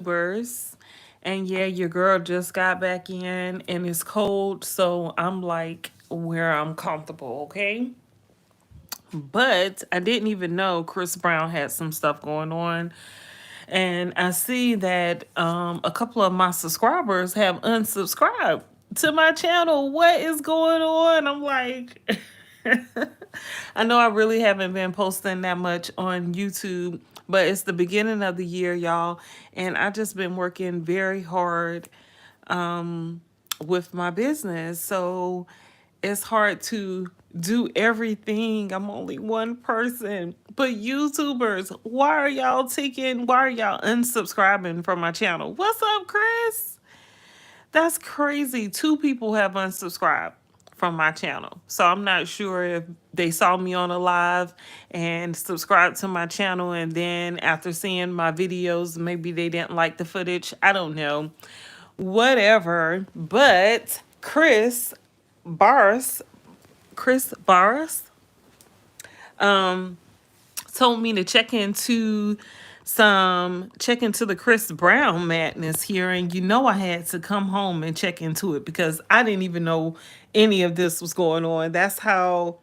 YouTubers. And yeah, your girl just got back in and it's cold, so I'm like where I'm comfortable, okay? But I didn't even know Chris Brown had some stuff going on. And I see that a couple of my subscribers have unsubscribed to my channel. What is going on? I'm like, I know I really haven't been posting that much on YouTube, but it's the beginning of the year, y'all. And I just been working very hard with my business. So it's hard to do everything. I'm only one person. But YouTubers, why are y'all unsubscribing from my channel? What's up, Chris? That's crazy. Two people have unsubscribed from my channel. So I'm not sure if they saw me on a live and subscribed to my channel, and then after seeing my videos, maybe they didn't like the footage. I don't know. Whatever. But Barris, Chris Barris, told me to check into the Chris Brown madness here, and I had to come home and check into it because I didn't even know any of this was going on. That's how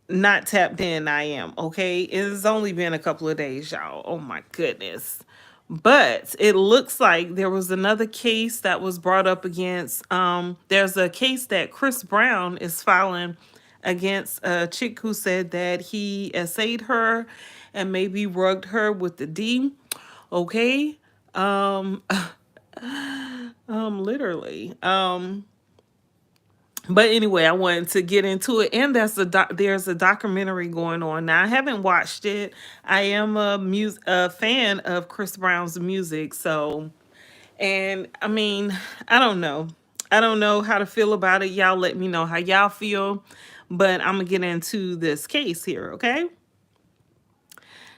not tapped in I am, okay? It's only been a couple of days, y'all. Oh my goodness. But it looks like there was another case that was brought up against there's a case that Chris Brown is filing against a chick who said that he essayed her and maybe rugged her with the D. Okay? Um literally. But anyway, I wanted to get into it, and there's a documentary going on now. I haven't watched it. I am a fan of Chris Brown's music, so and I mean, I don't know. I don't know how to feel about it. Y'all let me know how y'all feel, but I'm gonna get into this case here, okay?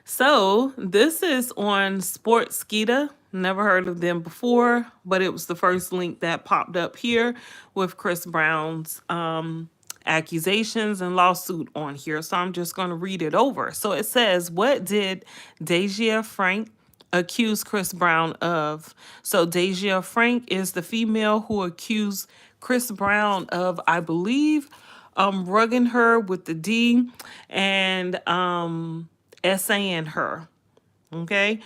So this is on Sportskeeda. Never heard of them before, but it was the first link that popped up here with Chris Brown's accusations and lawsuit on here. So I'm just going to read it over. So it says, what did Daisia Frank accuse Chris Brown of? So Daisia Frank is the female who accused Chris Brown of, I believe, rugging her with the D and essaying her. Okay.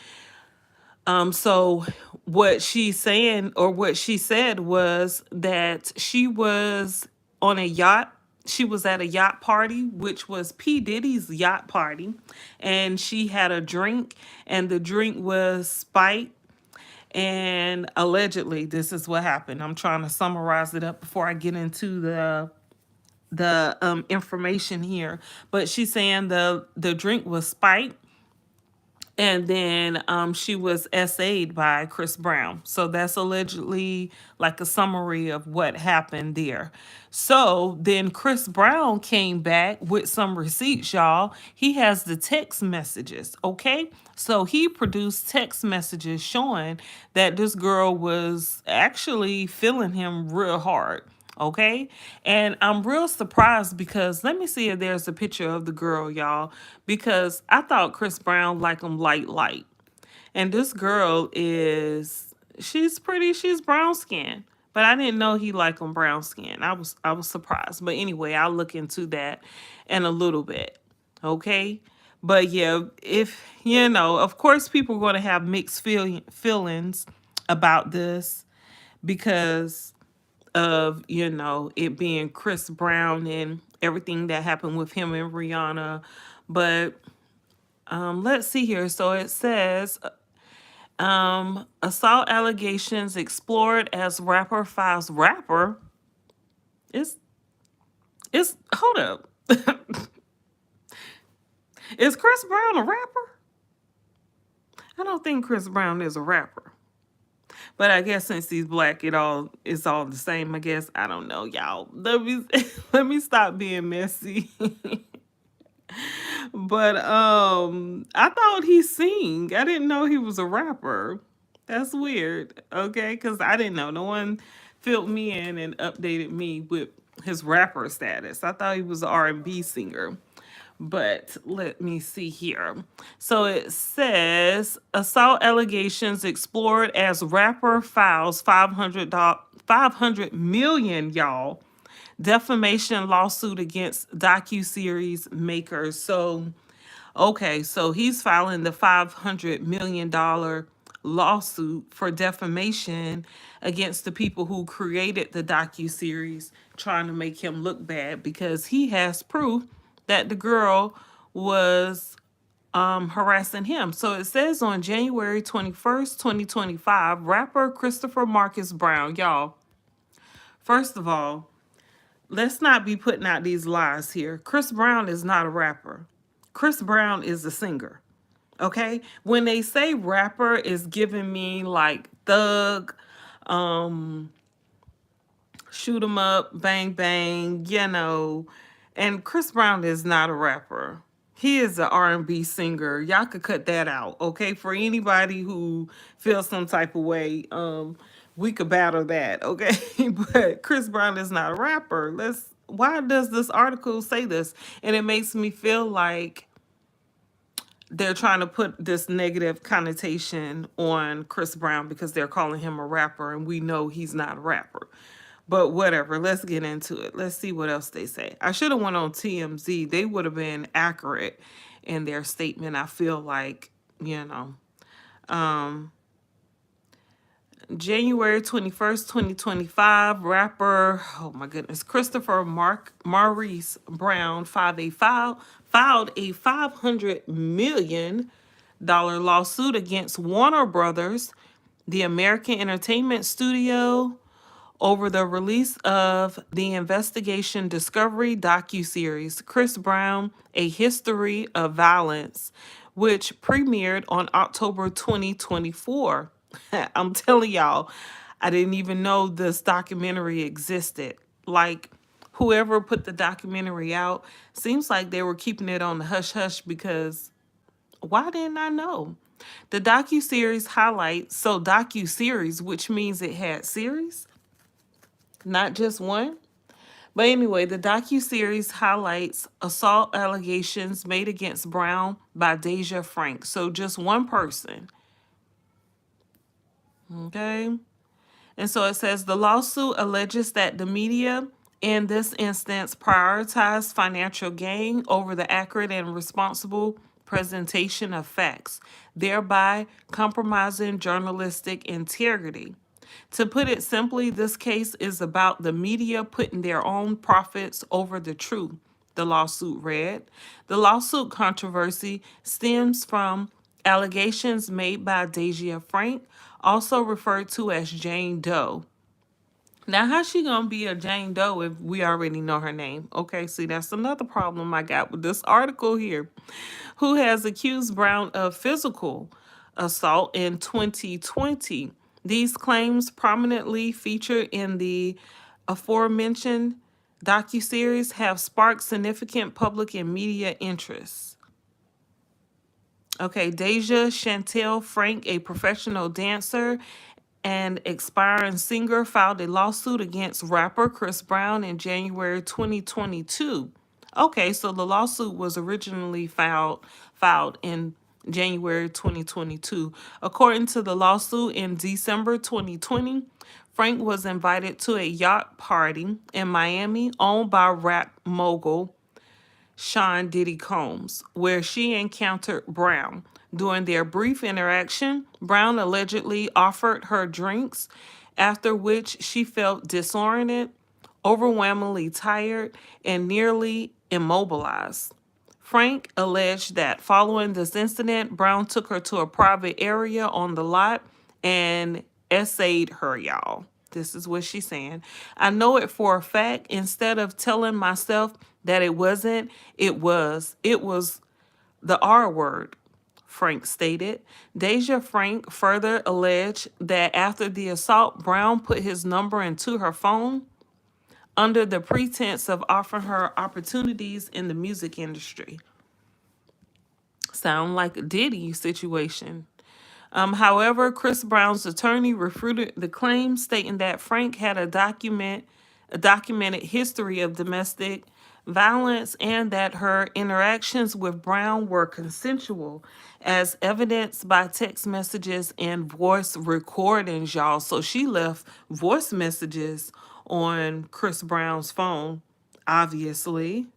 So what she's saying, or what she said, was that she was on a yacht. She was at a yacht party, which was P. Diddy's yacht party, and she had a drink, and the drink was Sprite. And allegedly, this is what happened. I'm trying to summarize it up before I get into the information here. But she's saying the drink was Sprite, and then she was essayed by Chris Brown. So that's allegedly like a summary of what happened there. So then Chris Brown came back with some receipts, y'all. He has the text messages, okay? So he produced text messages showing that this girl was actually feeling him real hard. Okay. And I'm real surprised because let me see if there's a picture of the girl, y'all. Because I thought Chris Brown liked him light. And this girl she's pretty, she's brown skin. But I didn't know he liked him brown skin. I was surprised. But anyway, I'll look into that in a little bit. Okay. But yeah, if of course people are going to have mixed feelings about this because of it being Chris Brown and everything that happened with him and Rihanna. But let's see here. So it says assault allegations explored as rapper files rapper. It's hold up. Is Chris Brown a rapper? I don't think Chris Brown is a rapper. But I guess since he's black, it's all the same. I guess I don't know, y'all. Let me stop being messy. But I thought he sing. I didn't know he was a rapper. That's weird. Okay, because I didn't know. No one filled me in and updated me with his rapper status. I thought he was an R&B singer. But let me see here. So it says assault allegations explored as rapper files 500 million, y'all, defamation lawsuit against docuseries makers. So okay, so he's filing the $500 million lawsuit for defamation against the people who created the docuseries, trying to make him look bad because he has proof that the girl was harassing him. So it says on January 21st, 2025, rapper Christopher Marcus Brown, y'all, first of all, let's not be putting out these lies here. Chris Brown is not a rapper. Chris Brown is a singer. Okay? When they say rapper, is giving me like thug, um, shoot 'em up, bang bang, you know. And Chris Brown is not a rapper. He is an R&B singer. Y'all could cut that out, okay? For anybody who feels some type of way, we could battle that, okay? But Chris Brown is not a rapper. Why does this article say this? And it makes me feel like they're trying to put this negative connotation on Chris Brown because they're calling him a rapper and we know he's not a rapper. But whatever, let's get into it. Let's see what else they say. I should have went on TMZ. They would have been accurate in their statement. I feel like, you know. January 21st, 2025, rapper, oh my goodness, Christopher Maurice Brown filed a $500 million lawsuit against Warner Brothers, the American entertainment studio, over the release of the investigation Discovery docuseries Chris Brown: A History of Violence, which premiered on October 2024. I'm telling y'all, I didn't even know this documentary existed. Like, whoever put the documentary out, seems like they were keeping it on the hush hush because why didn't I know? The docuseries highlights, so docuseries, which means it had series, not just one. But anyway, the docuseries highlights assault allegations made against Brown by Daisia Frank. So just one person. Okay. And so it says the lawsuit alleges that the media in this instance prioritized financial gain over the accurate and responsible presentation of facts, thereby compromising journalistic integrity. To put it simply, this case is about the media putting their own profits over the truth, the lawsuit read. The lawsuit controversy stems from allegations made by Daisia Frank, also referred to as Jane Doe. Now, how's she gonna be a Jane Doe if we already know her name? Okay, see, that's another problem I got with this article here. Who has accused Brown of physical assault in 2020. These claims prominently featured in the aforementioned docuseries have sparked significant public and media interest. Okay, Daisia Chantel Frank, a professional dancer and aspiring singer, filed a lawsuit against rapper Chris Brown in January 2022. Okay, so the lawsuit was originally filed in January 2022. According to the lawsuit, in December 2020, Frank was invited to a yacht party in Miami owned by rap mogul Sean Diddy Combs, where she encountered Brown. During their brief interaction, Brown allegedly offered her drinks, after which she felt disoriented, overwhelmingly tired, and nearly immobilized. Frank alleged that following this incident, Brown took her to a private area on the lot and essayed her, y'all. This is what she's saying. I know it for a fact. Instead of telling myself that it wasn't, it was. It was the R word, Frank stated. Daisia Frank further alleged that after the assault, Brown put his number into her phone under the pretense of offering her opportunities in the music industry. Sound like a Diddy situation. However, Chris Brown's attorney refuted the claim, stating that Frank had a documented history of domestic violence and that her interactions with Brown were consensual, as evidenced by text messages and voice recordings, y'all. So she left voice messages on Chris Brown's phone, obviously.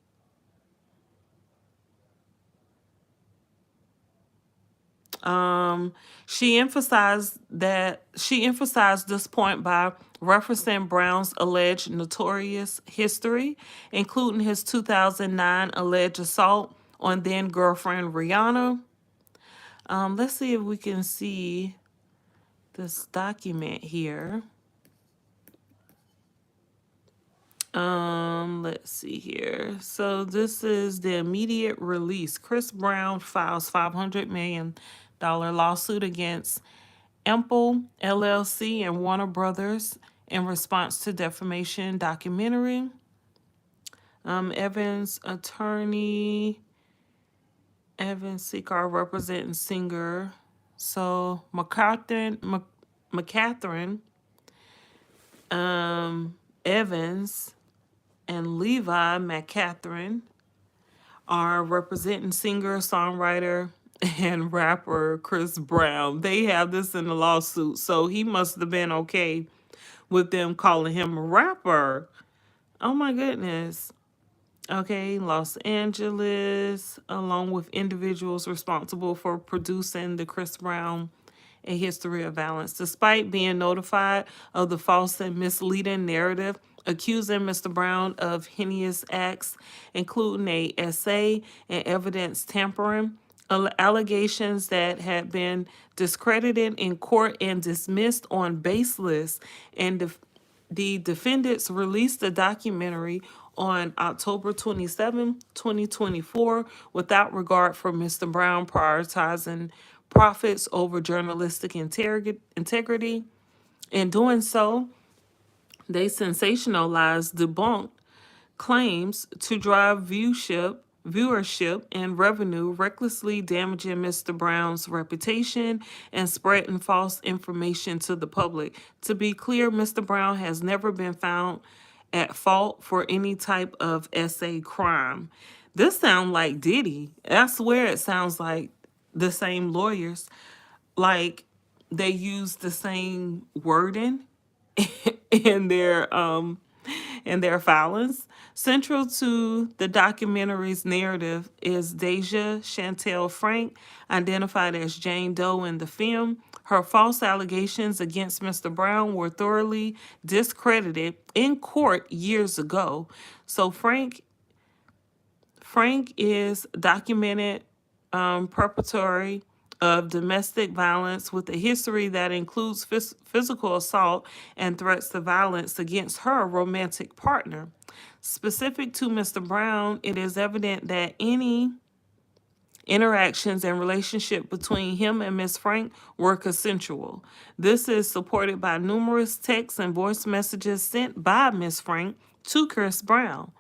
Um, she emphasized this point by referencing Brown's alleged notorious history, including his 2009 alleged assault on then girlfriend Rihanna. Let's see if we can see this document here. Let's see here. So this is the immediate release. Chris Brown files $500 million lawsuit against Ample LLC and Warner Brothers in response to defamation documentary. Evans attorney, Evan Seacar representing singer. So McCatherine Evans and Levi McCatherine are representing singer, songwriter, and rapper Chris Brown. They have this in the lawsuit, so he must have been okay with them calling him a rapper. Oh my goodness. Okay, Los Angeles, along with individuals responsible for producing the Chris Brown A History of Violence. Despite being notified of the false and misleading narrative accusing Mr. Brown of heinous acts, including a essay and evidence tampering, allegations that had been discredited in court and dismissed on baseless, and the defendants released the documentary on October 27, 2024, without regard for Mr. Brown prioritizing profits over journalistic integrity. In doing so, they sensationalized, debunked claims to drive viewership, and revenue, recklessly damaging Mr. Brown's reputation and spreading false information to the public. To be clear, Mr. Brown has never been found at fault for any type of essay crime. This sounds like Diddy. I swear it sounds like the same lawyers. Like they use the same wording in their filings. Central to the documentary's narrative is Daisia Chantel Frank, identified as Jane Doe in the film. Her false allegations against Mr. Brown were thoroughly discredited in court years ago. So Frank is documented perpetrator of domestic violence with a history that includes physical assault and threats to violence against her romantic partner. Specific to Mr. Brown, it is evident that any interactions and relationship between him and Miss Frank were consensual. This is supported by numerous texts and voice messages sent by Miss Frank to Chris Brown,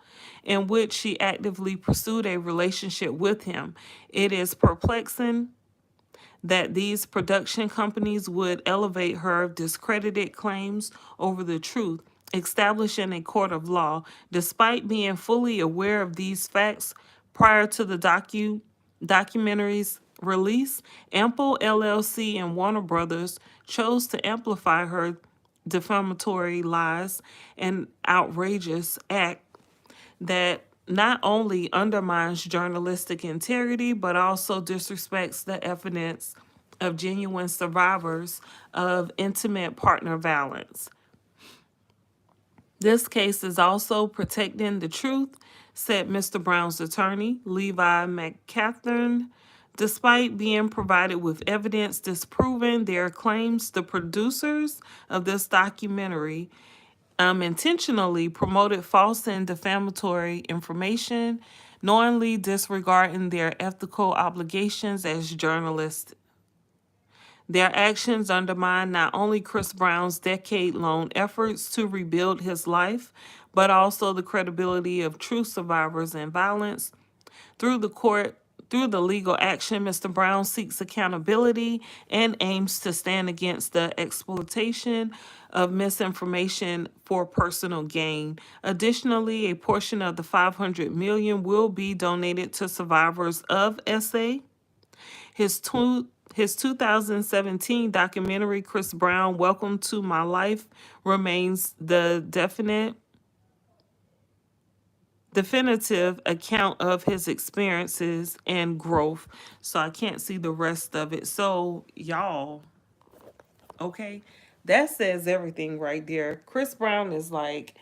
in which she actively pursued a relationship with him. It is perplexing that these production companies would elevate her discredited claims over the truth established in a court of law, despite being fully aware of these facts prior to the documentary's release. Ample LLC and Warner Brothers chose to amplify her defamatory lies and outrageous act that not only undermines journalistic integrity, but also disrespects the evidence of genuine survivors of intimate partner violence. This case is also protecting the truth, said Mr. Brown's attorney, Levi McCatherine. Despite being provided with evidence disproving their claims, the producers of this documentary intentionally promoted false and defamatory information, knowingly disregarding their ethical obligations as journalists. Their actions undermine not only Chris Brown's decade-long efforts to rebuild his life, but also the credibility of true survivors in violence. Through the court Through the legal action, Mr. Brown seeks accountability and aims to stand against the exploitation of misinformation for personal gain. Additionally, a portion of the 500 million will be donated to survivors of SA. His 2017 documentary, Chris Brown, Welcome to My Life, remains the definitive account of his experiences and growth. So I can't see the rest of it. So, y'all, okay, that says everything right there. Chris Brown is like,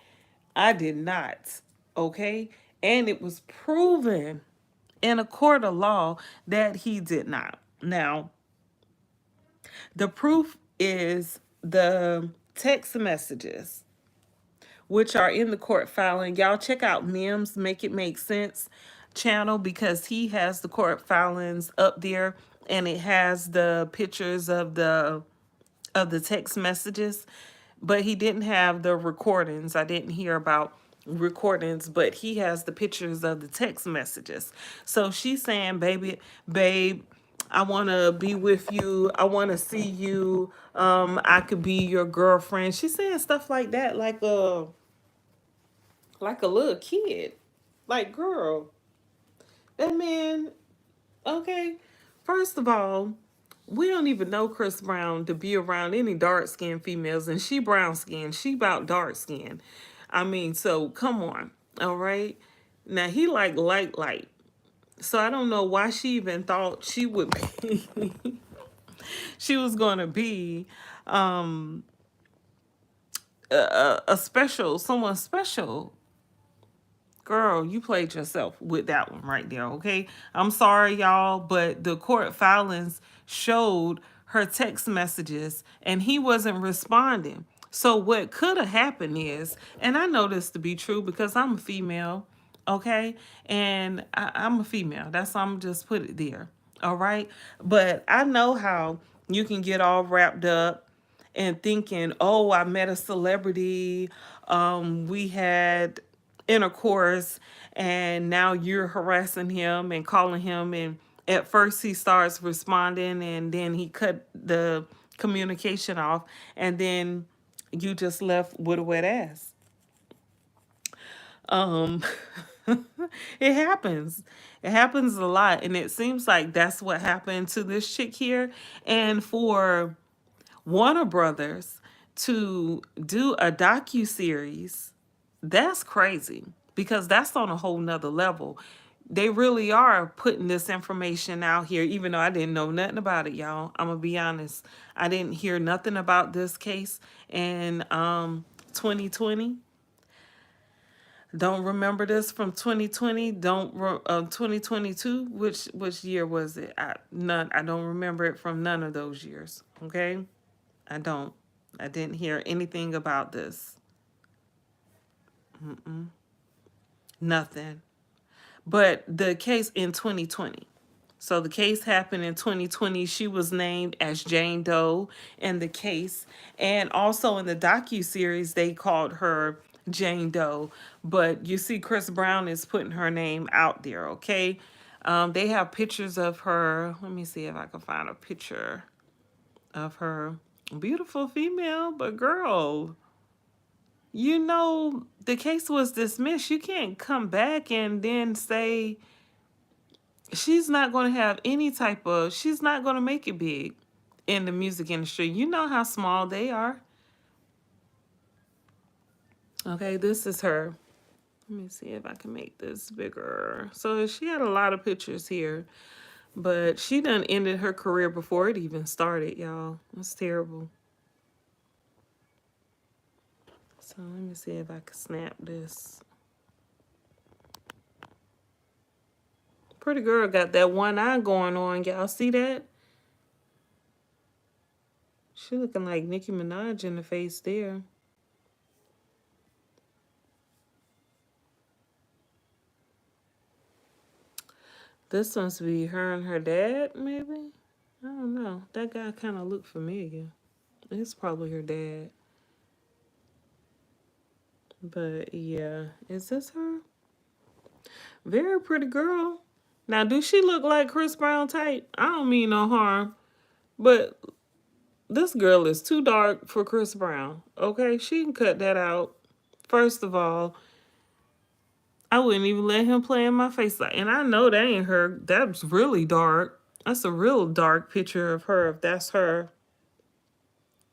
I did not, okay? And it was proven in a court of law that he did not. Now, the proof is the text messages, which are in the court filing. Y'all check out Mims Make It Make Sense channel, because he has the court filings up there, and it has the pictures of the text messages, but he didn't have the recordings. I didn't hear about recordings, but he has the pictures of the text messages. So she's saying, babe, I want to be with you. I want to see you. I could be your girlfriend. She's saying stuff like that, like a little kid. Like, girl, that man, okay. First of all, we don't even know Chris Brown to be around any dark skinned females, and she brown skinned. She about dark skin. I mean, so come on. All right. Now he like light. So I don't know why she even thought she would be she was gonna be a special, someone special. Girl, you played yourself with that one right there, okay? I'm sorry, y'all, but the court filings showed her text messages and he wasn't responding. So what could have happened is, and I know this to be true because I'm a female, okay? And I'm a female. That's why I'm just put it there, all right? But I know how you can get all wrapped up and thinking, oh, I met a celebrity. We had intercourse, and now you're harassing him and calling him. And at first, he starts responding, and then he cut the communication off, and then you just left with a wet ass. Um, it happens. It happens a lot, and it seems like that's what happened to this chick here. And for Warner Brothers to do a docu-series, that's crazy, because that's on a whole nother level. They really are putting this information out here, even though I didn't know nothing about it, y'all. I'm gonna be honest. I didn't hear nothing about this case in 2020. Don't remember this from 2020. 2022. Which year was it? I don't remember it from none of those years. Okay, I don't. I didn't hear anything about this. Nothing. But the case in 2020. So the case happened in 2020. She was named as Jane Doe in the case. And also in the docu-series, they called her Jane Doe. But you see, Chris Brown is putting her name out there, okay? They have pictures of her. Let me see if I can find a picture of her. Beautiful female, but girl, you know, the case was dismissed. You can't come back and then say she's not going to have any type of, she's not going to make it big in the music industry. You know how small they are. Okay, this is her. Let me see if I can make this bigger. So she had a lot of pictures here, but she done ended her career before it even started, y'all. That's terrible. So let me see if I can snap this. Pretty girl got that one eye going on. Y'all see that? She looking like Nicki Minaj in the face there. This must be her and her dad, maybe? I don't know. That guy kind of looked familiar. It's probably her dad. But yeah, is this her? Very pretty girl. Now, do she look like Chris Brown type? I don't mean no harm, but this girl is too dark for Chris Brown. Okay, she can cut that out. First of all, I wouldn't even let him play in my face. And I know that ain't her. That's really dark. That's a real dark picture of her. If that's her,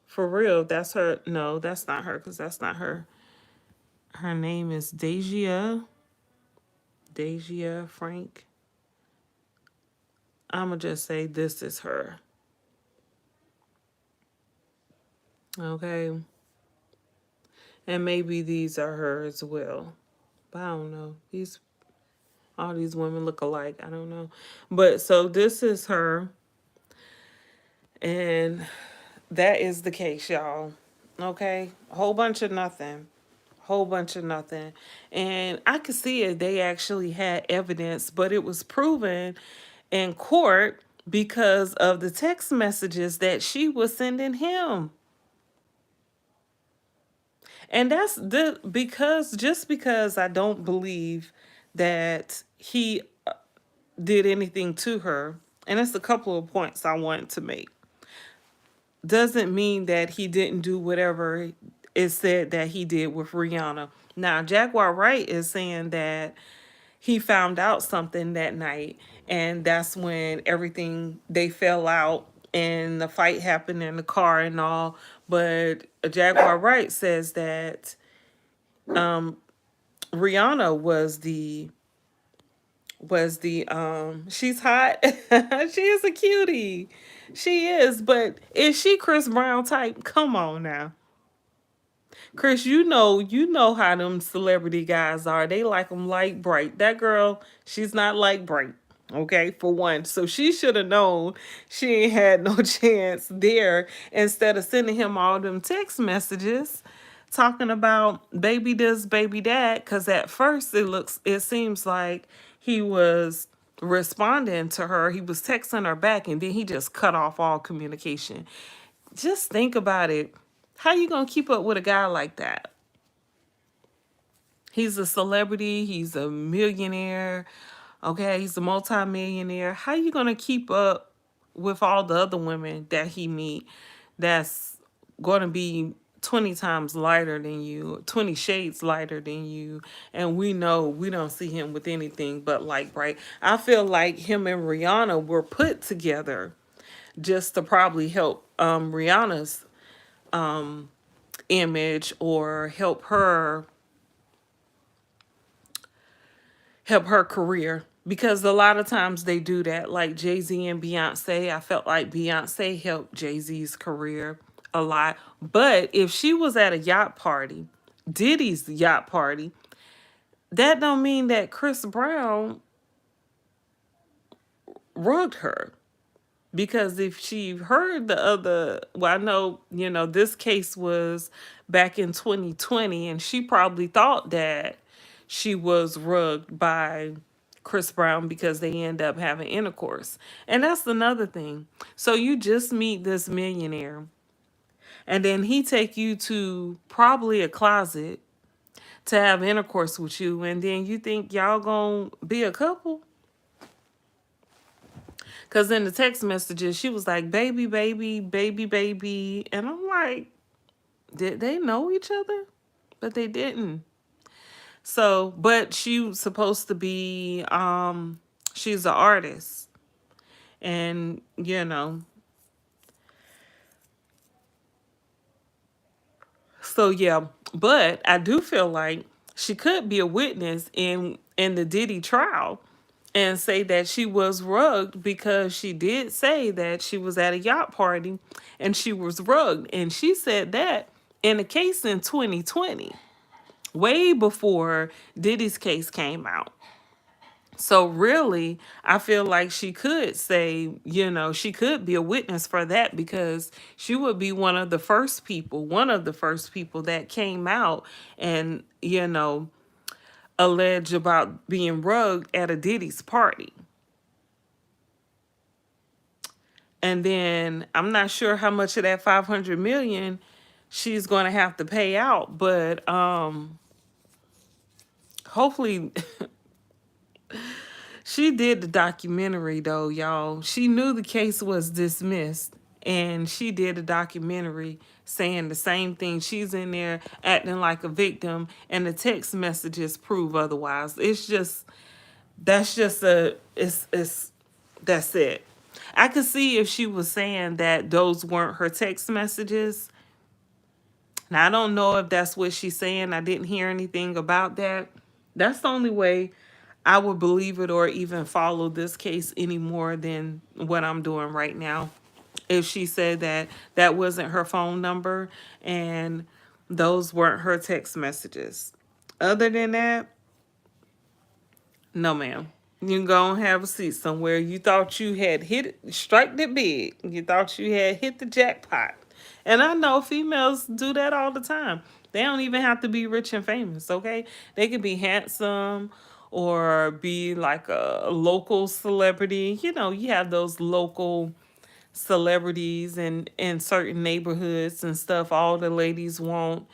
for real, that's her. No, that's not her, because that's not her. Her name is Daisia. Daisia Frank. I'ma just say this is her. Okay. And maybe these are her as well. But I don't know. All these women look alike. I don't know. But so this is her. And that is the case, y'all. Okay? A whole bunch of nothing. Whole bunch of nothing. And I could see it. They actually had evidence, but it was proven in court because of the text messages that she was sending him. And that's because I don't believe that he did anything to her. And it's a couple of points I want to make. Doesn't mean that he didn't do whatever is said that he did with Rihanna. Now, Jaguar Wright is saying that he found out something that night, and that's when everything they fell out and the fight happened in the car and all. But Jaguar Wright says that Rihanna was the she's hot. She is a cutie. She is, but is she Chris Brown type? Come on now. Chris, you know how them celebrity guys are. They like them light bright. That girl, she's not light bright. Okay, for one. So she should have known she ain't had no chance there instead of sending him all them text messages talking about baby this, baby that. Cause at first it seems like he was responding to her. He was texting her back and then he just cut off all communication. Just think about it. How you gonna keep up with a guy like that? He's a celebrity. He's a millionaire. Okay, he's a multimillionaire. How you gonna keep up with all the other women that he meet? That's gonna be 20 times lighter than you, 20 shades lighter than you, and we know we don't see him with anything but light bright. I feel like him and Rihanna were put together just to probably help Rihanna's image or help her career, because a lot of times they do that, like Jay-Z and Beyonce. I felt like Beyonce helped Jay-Z's career a lot. But if she was at a yacht party, Diddy's yacht party, that don't mean that Chris Brown rugged her. Because if she heard the other, well, I know, this case was back in 2020, and she probably thought that she was rugged by Chris Brown because they end up having intercourse. And that's another thing. So you just meet this millionaire, and then he take you to probably a closet to have intercourse with you, and then you think y'all gonna be a couple? Because in the text messages, she was like, baby, baby, baby, baby. And I'm like, did they know each other? But they didn't. So, but she was supposed to be, she's an artist. And, so yeah. But I do feel like she could be a witness in the Diddy trial and say that she was rugged, because she did say that she was at a yacht party and she was rugged. And she said that in a case in 2020, way before Diddy's case came out. So really, I feel like she could say, she could be a witness for that, because she would be one of the first people that came out and, allege about being rugged at a Diddy's party. And then I'm not sure how much of that 500 million she's going to have to pay out, but hopefully She did the documentary though, y'all. She knew the case was dismissed and she did a documentary saying the same thing. She's in there acting like a victim and the text messages prove otherwise. It's just that's just a it's that's it. I could see if she was saying that those weren't her text messages. Now I don't know if that's what she's saying. I didn't hear anything about that. That's the only way I would believe it or even follow this case any more than what I'm doing right now. If she said that that wasn't her phone number and those weren't her text messages. Other than that, no, ma'am. You can go and have a seat somewhere. You thought you had hit it, strike it big. You thought you had hit the jackpot. And I know females do that all the time. They don't even have to be rich and famous, okay? They could be handsome or be like a local celebrity. You know, you have those local celebrities in certain neighborhoods and stuff all the ladies want,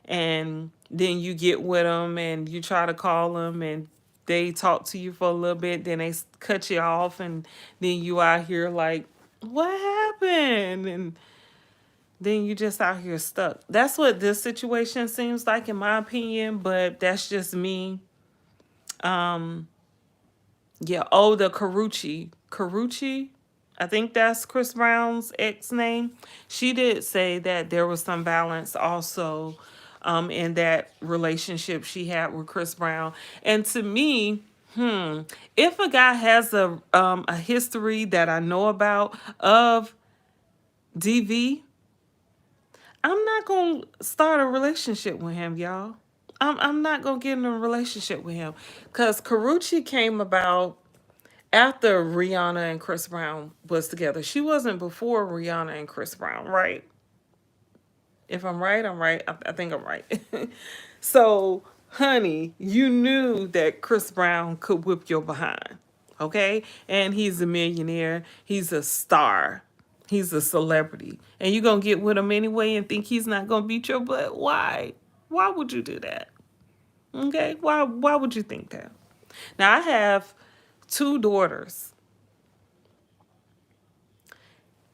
and then you get with them and you try to call them and they talk to you for a little bit, then they cut you off, and then you out here like, what happened? And then you just out here stuck. That's what this situation seems like in my opinion, but that's just me. Yeah, oh, the Carucci, I think that's Chris Brown's ex name. She did say that there was some balance also in that relationship she had with Chris Brown. And to me, if a guy has a history that I know about of DV, I'm not gonna start a relationship with him, y'all. I'm not gonna get in a relationship with him because Carucci came about after Rihanna and Chris Brown was together. She wasn't before Rihanna and Chris Brown, right? If I'm right, I'm right. I think I'm right. So, honey, you knew that Chris Brown could whip your behind, okay? And he's a millionaire. He's a star. He's a celebrity. And you're going to get with him anyway and think he's not going to beat your butt? Why? Why would you do that? Okay? Why would you think that? Now, I have two daughters.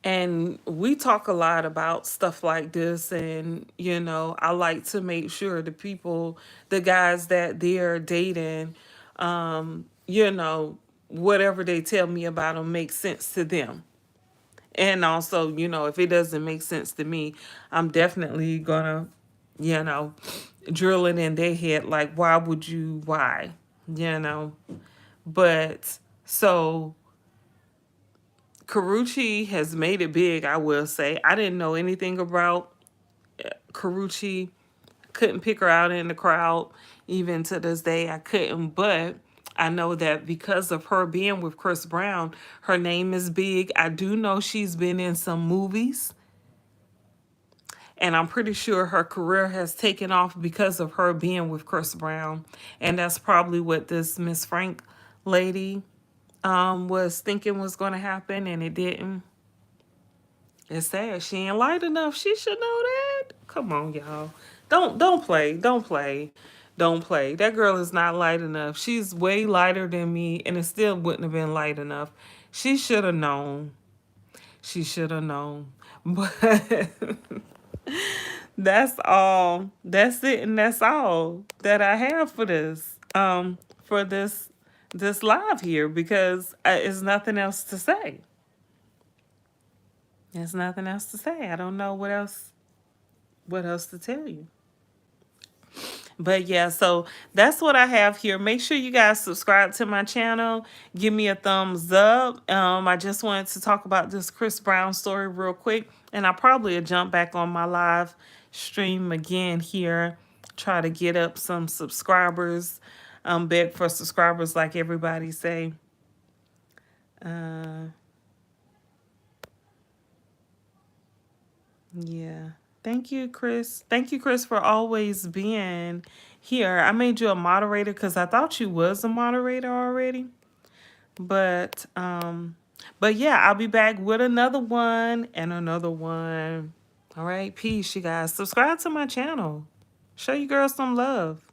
And we talk a lot about stuff like this. And, you know, I like to make sure the guys that they're dating, you know, whatever they tell me about them makes sense to them. And also, you know, if it doesn't make sense to me, I'm definitely going to, you know, drill it in their head. Like, why? You know, but so Carucci has made it big, I will say. I didn't know anything about Carucci. Couldn't pick her out in the crowd. Even to this day, I couldn't. But I know that because of her being with Chris Brown, her name is big. I do know she's been in some movies. And I'm pretty sure her career has taken off because of her being with Chris Brown. And that's probably what this Miss Frank lady was thinking was going to happen, and it didn't. It's sad. She ain't light enough. She should know that. Come on, y'all. Don't play. Don't play. Don't play. That girl is not light enough. She's way lighter than me, and it still wouldn't have been light enough. She should have known. She should have known. But that's all. That's it, and that's all that I have for this. For this live here, because it's nothing else to say. There's nothing else to say. I don't know what else to tell you. But yeah, so that's what I have here. Make sure you guys subscribe to my channel. Give me a thumbs up. I just wanted to talk about this Chris Brown story real quick. And I probably will jump back on my live stream again here. Try to get up some subscribers. Beg for subscribers like everybody say. Yeah. Thank you, Chris. Thank you, Chris, for always being here. I made you a moderator because I thought you was a moderator already. But yeah, I'll be back with another one and another one. All right, peace, you guys. Subscribe to my channel. Show you girls some love.